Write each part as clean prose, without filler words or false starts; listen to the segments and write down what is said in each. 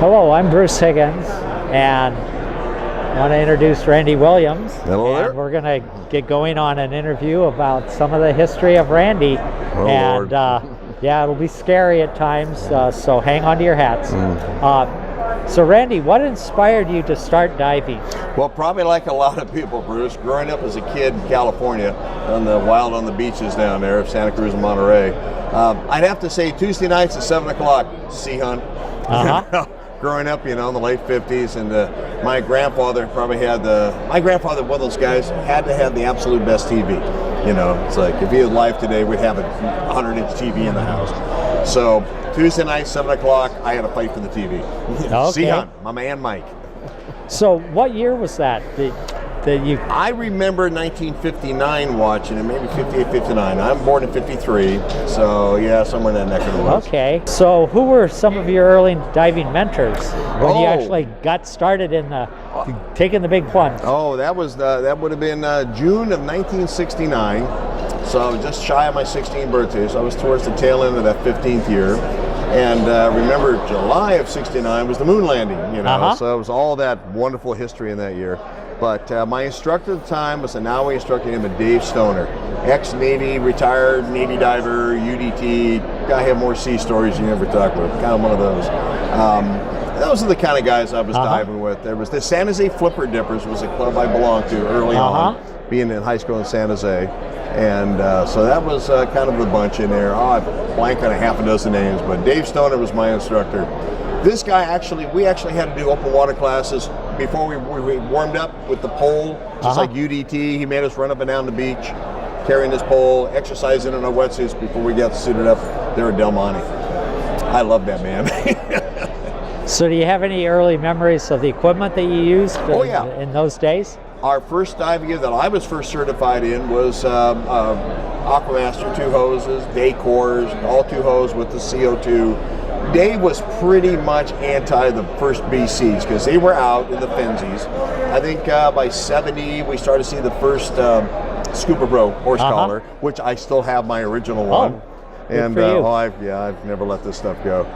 Hello, I'm Bruce Higgins, and I want to introduce Randy Williams. Hello there. And we're going to get going on an interview about some of the history of Randy. Oh, and yeah, it'll be scary at times, so hang on to your hats. So Randy, what inspired you to start diving? Well, probably like a lot of people, Bruce, growing up as a kid in California, on the beaches down there of Santa Cruz and Monterey. I'd have to say Tuesday nights at 7 o'clock, sea hunt. Growing up, in the late 50s, and my grandfather probably had my grandfather, one of those guys, had to have the absolute best TV. It's like if he was alive today, we'd have a 100-inch TV in the house. So Tuesday night, 7 o'clock, I had to fight for the TV. Okay. Sea hunt, my man Mike. So what year was that? I remember 1959 watching it, maybe 58, 59. I'm born in 53, so yeah, somewhere in that neck of the woods. Okay, so who were some of your early diving mentors when you actually got started in taking the big plunge? Oh, that would have been June of 1969. So I was just shy of my 16th birthday, so I was towards the tail end of that 15th year. And remember, July of 69 was the moon landing, so it was all that wonderful history in that year. But my instructor at the time was a Nowie instructor named Dave Stoner, ex-Navy, retired Navy diver, UDT, guy had more sea stories you never talk with, kind of one of those. Those are the kind of guys I was diving with. There was the San Jose Flipper Dippers was a club I belonged to early on, being in high school in San Jose. And so that was kind of the bunch in there. I blank on a half a dozen names, but Dave Stoner was my instructor. This guy we actually had to do open water classes before we warmed up with the pole, just like UDT. He made us run up and down the beach, carrying this pole, exercising in our wetsuits before we got suited up there at Del Monte. I love that man. So do you have any early memories of the equipment that you used in those days? Our first diving gear that I was first certified in was Aquamaster 2 hoses, Daycors, all 2 hoses with the CO2. Dave was pretty much anti the first BCs because they were out in the Fenzies. I think by 70 we started to see the first Scuba Pro horse collar, which I still have my original one. And I've never let this stuff go.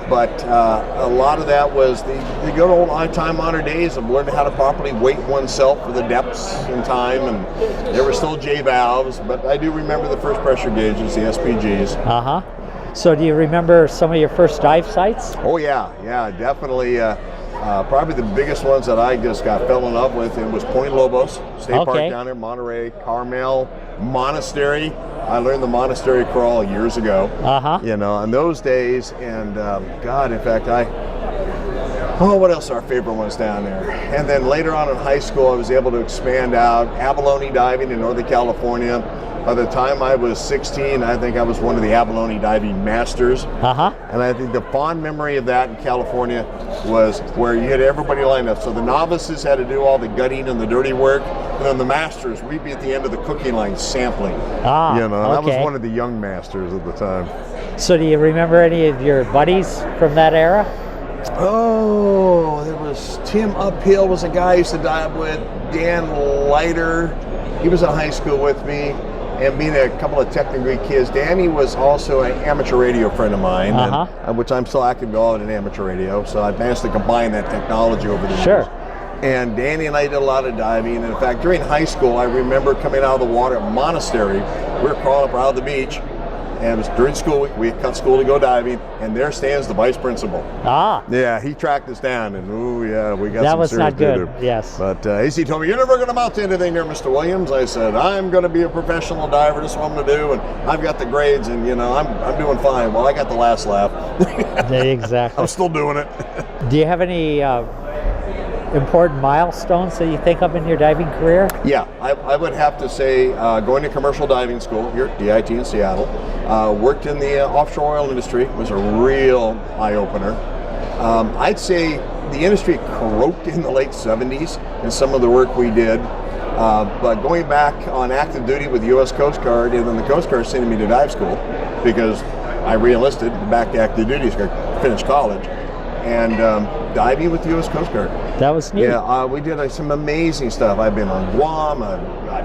But a lot of that was the good old time honor days of learning how to properly weight oneself for the depths and time, and there were still J valves, but I do remember the first pressure gauges, the SPGs. So do you remember some of your first dive sites? Oh yeah, definitely. Probably the biggest ones that I just fell in love with, it was Point Lobos State Park down there, Monterey, Carmel, Monastery. I learned the Monastery crawl years ago. In those days, and God, in fact, what else are our favorite ones down there? And then later on in high school, I was able to expand out abalone diving in Northern California. By the time I was 16, I think I was one of the abalone diving masters. And I think the fond memory of that in California was where you had everybody lined up. So the novices had to do all the gutting and the dirty work, and then the masters, we'd be at the end of the cooking line sampling. I was one of the young masters at the time. So do you remember any of your buddies from that era? Oh, there was Tim Uphill was a guy I used to dive with. Dan Leiter, he was in high school with me. And being a couple of technical kids, Danny was also an amateur radio friend of mine, which I'm still active involved in amateur radio. So I've managed to combine that technology over the years. And Danny and I did a lot of diving. And in fact, during high school, I remember coming out of the water at Monastery. We were crawling up out of the beach. And it was during school week, we cut school to go diving, and there stands the vice principal. Yeah, he tracked us down, and we got that was not good. Yes. But he told me, "You're never going to amount to anything there, Mr. Williams." I said, "I'm going to be a professional diver. This is what I'm going to do, and I've got the grades, and I'm doing fine." Well, I got the last laugh. Exactly. I'm still doing it. Do you have any important milestones that you think of in your diving career? Yeah, I would have to say going to commercial diving school here at DIT in Seattle, worked in the offshore oil industry, was a real eye-opener. I'd say the industry croaked in the late 70s in some of the work we did, but going back on active duty with the U.S. Coast Guard, and then the Coast Guard sending me to dive school because I re-enlisted back to active duty to finish college, and diving with the U.S. Coast Guard. That was neat. Yeah, we did some amazing stuff. I've been on Guam,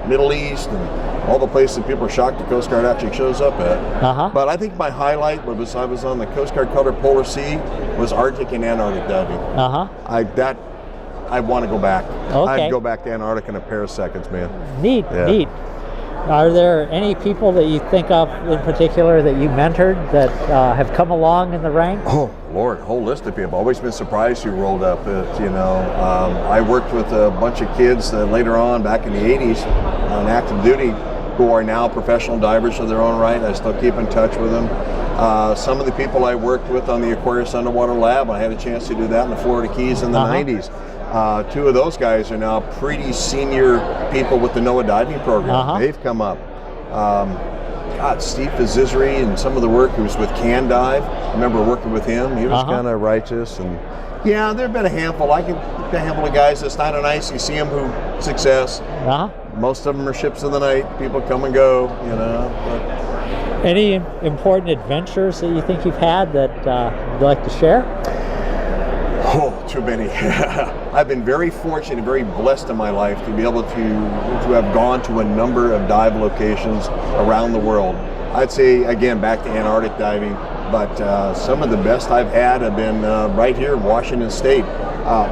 Middle East, and all the places that people are shocked the Coast Guard actually shows up at. But I think my highlight was I was on the Coast Guard Color Polar Sea, was Arctic and Antarctic diving. I want to go back. Okay. I'd go back to Antarctica in a pair of seconds, man. Neat, neat. Are there any people that you think of in particular that you mentored that have come along in the ranks? Oh, Lord, a whole list of people. I've always been surprised who rolled up. I worked with a bunch of kids later on, back in the 80s, on active duty, who are now professional divers of their own right. I still keep in touch with them. Some of the people I worked with on the Aquarius Underwater Lab, I had a chance to do that in the Florida Keys in the 90s. Two of those guys are now pretty senior people with the NOAA diving program. They've come up. Steve Fazizri and some of the work, he was with Can Dive. I remember working with him. He was kind of righteous. And yeah, there have been a handful. I can pick a handful of guys that's not nice. You see them who success. Most of them are ships of the night. People come and go, But any important adventures that you think you've had that you'd like to share? Oh, too many. I've been very fortunate, very blessed in my life to be able to have gone to a number of dive locations around the world. I'd say, again, back to Antarctic diving, but some of the best I've had have been right here in Washington State.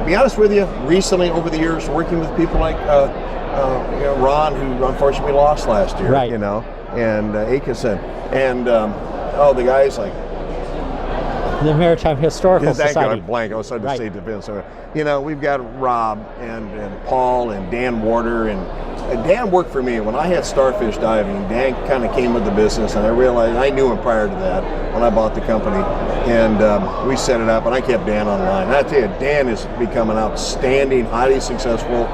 Be honest with you, recently over the years, working with people like Ron, who unfortunately lost last year, and Aitchison, and the guys like the Maritime Historical Society. Thank you, I'm blank. I was trying to say defense. So, we've got Rob and Paul and Dan Warder, and Dan worked for me when I had Starfish Diving. Dan kind of came with the business, and I realized I knew him prior to that when I bought the company, and we set it up, and I kept Dan online. And I tell you, Dan has become an outstanding, highly successful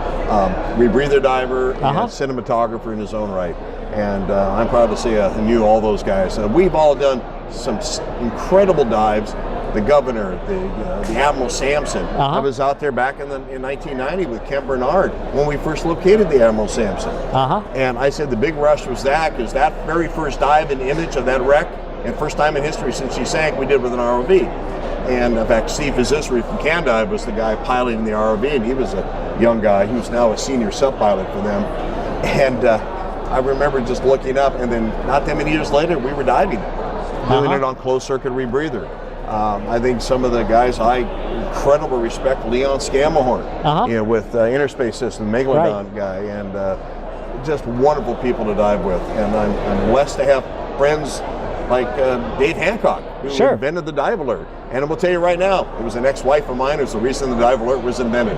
rebreather diver and cinematographer in his own right. And I'm proud to say I knew all those guys. We've all done some incredible dives. The Governor, the Admiral Sampson. I was out there back in 1990 with Kent Bernard when we first located the Admiral Sampson. And I said the big rush was because that very first dive and image of that wreck, and first time in history since she sank, we did with an ROV. And in fact, Steve Fazizri from Can Dive was the guy piloting the ROV, and he was a young guy. He was now a senior sub-pilot for them. And I remember just looking up, and then not that many years later, we were diving doing it on closed circuit rebreather. I think some of the guys I incredible respect, Leon Scammahorn, with Interspace System, Megalodon guy, and just wonderful people to dive with. And I'm blessed to have friends like Dave Hancock, who invented the dive alert. And I will tell you right now, it was an ex-wife of mine who's the reason the dive alert was invented.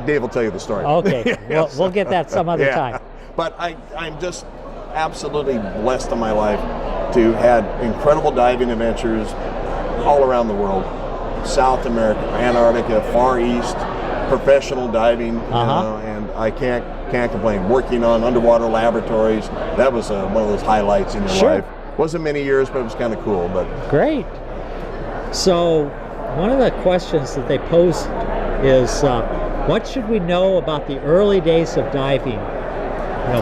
Dave will tell you the story. Okay, we'll get that some other time. But I'm just absolutely blessed in my life to had incredible diving adventures all around the world. South America, Antarctica, Far East, professional diving, and I can't complain. Working on underwater laboratories, that was one of those highlights in your life. Wasn't many years, but it was kind of cool. But great. So one of the questions that they posed is, what should we know about the early days of diving?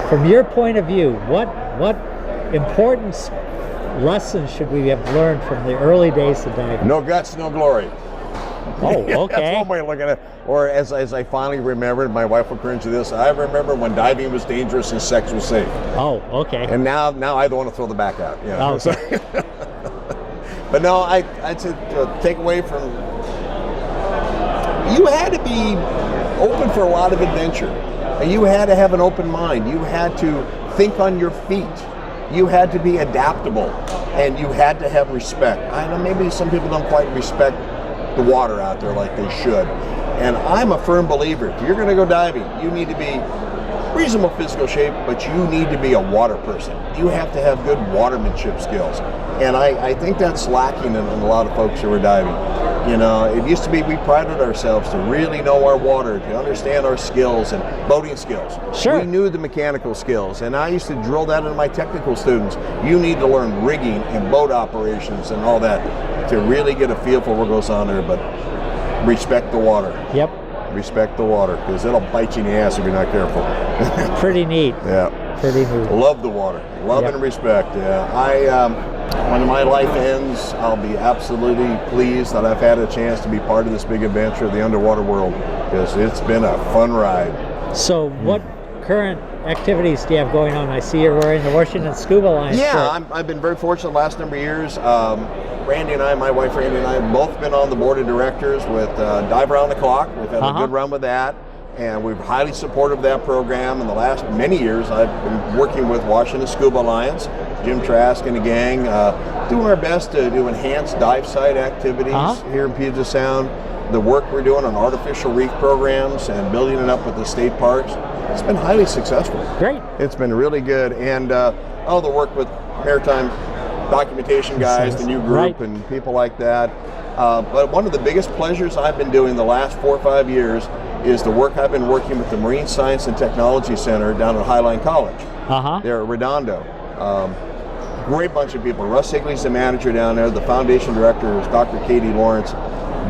From your point of view, what important lessons should we have learned from the early days of diving? No guts, no glory. Oh, okay. That's one way of looking at it. Or as I finally remembered, my wife will cringe to this, I remember when diving was dangerous and sex was safe. Oh, okay. And now I don't want to throw the back out. Okay. But no, I'd say take away from, you had to be open for a lot of adventure. You had to have an open mind. You had to think on your feet. You had to be adaptable, and you had to have respect. I know maybe some people don't quite respect the water out there like they should. And I'm a firm believer, if you're going to go diving, you need to be reasonable physical shape, but you need to be a water person. You have to have good watermanship skills. And I think that's lacking in a lot of folks who are diving. It used to be we prided ourselves to really know our water, to understand our skills and boating skills. Sure. We knew the mechanical skills, and I used to drill that into my technical students. You need to learn rigging and boat operations and all that to really get a feel for what goes on there, but respect the water. Yep. Respect the water, because it'll bite you in the ass if you're not careful. Pretty neat. Yeah. pretty neat. Love the water. Love and respect. Yeah. When my life ends, I'll be absolutely pleased that I've had a chance to be part of this big adventure of the underwater world, because it's been a fun ride. So what current activities do you have going on? I see you're wearing the Washington Scuba Alliance shirt. I've been very fortunate the last number of years. Randy and I, my wife Randy and I, have both been on the board of directors with Dive Around the Clock. We've had a good run with that, and we're highly supportive of that program. In the last many years, I've been working with Washington Scuba Alliance, Jim Trask and the gang, doing our best to do enhanced dive site activities here in Puget Sound. The work we're doing on artificial reef programs and building it up with the state parks, it's been highly successful. Great. It's been really good. And all the work with maritime documentation guys, the new group, and people like that. But one of the biggest pleasures I've been doing the last 4 or 5 years is the work I've been working with the Marine Science and Technology Center down at Highline College. They're at Redondo. Great bunch of people. Russ Higley's the manager down there. The foundation director is Dr. Katie Lawrence.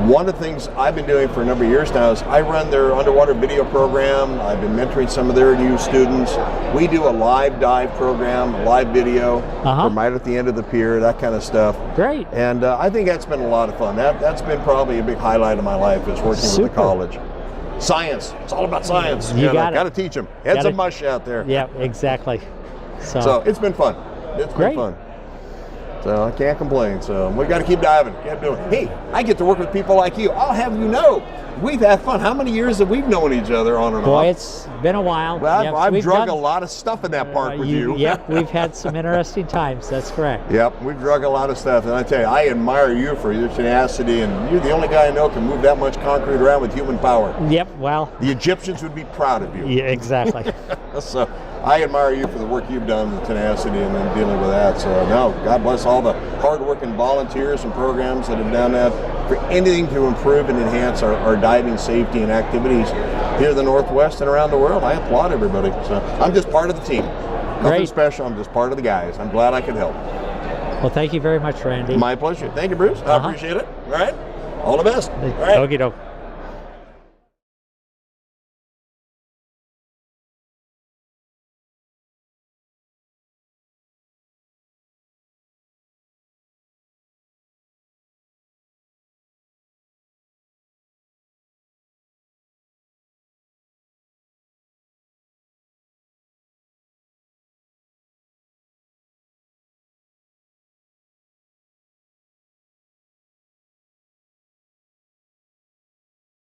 One of the things I've been doing for a number of years now is I run their underwater video program. I've been mentoring some of their new students. We do a live dive program, live video from right at the end of the pier, that kind of stuff. Great. And I think that's been a lot of fun. That's been probably a big highlight of my life, is working with the college. Science. It's all about science. You got to teach them. Heads of mush out there. Yeah, exactly. So it's been fun. It's been fun. So I can't complain. So we got to keep diving. Keep doing. Hey, I get to work with people like you. I'll have you know, we've had fun. How many years have we known each other on and off? Boy, it's been a while. Well, I've drug a lot of stuff in that park with you. Yep, we've had some interesting times. That's correct. Yep, we've drug a lot of stuff. And I tell you, I admire you for your tenacity, and you're the only guy I know can move that much concrete around with human power. Yep, well. The Egyptians would be proud of you. Yeah, exactly. So I admire you for the work you've done, the tenacity, and then dealing with that. So no, God bless all the hard-working volunteers and programs that have done that for anything to improve and enhance our diving safety and activities here in the Northwest and around the world. I applaud everybody. So I'm just part of the team. Nothing special. I'm just part of the guys. I'm glad I could help. Well, thank you very much, Randy. My pleasure. Thank you, Bruce. I appreciate it. All right. All the best. All right. Okie doke.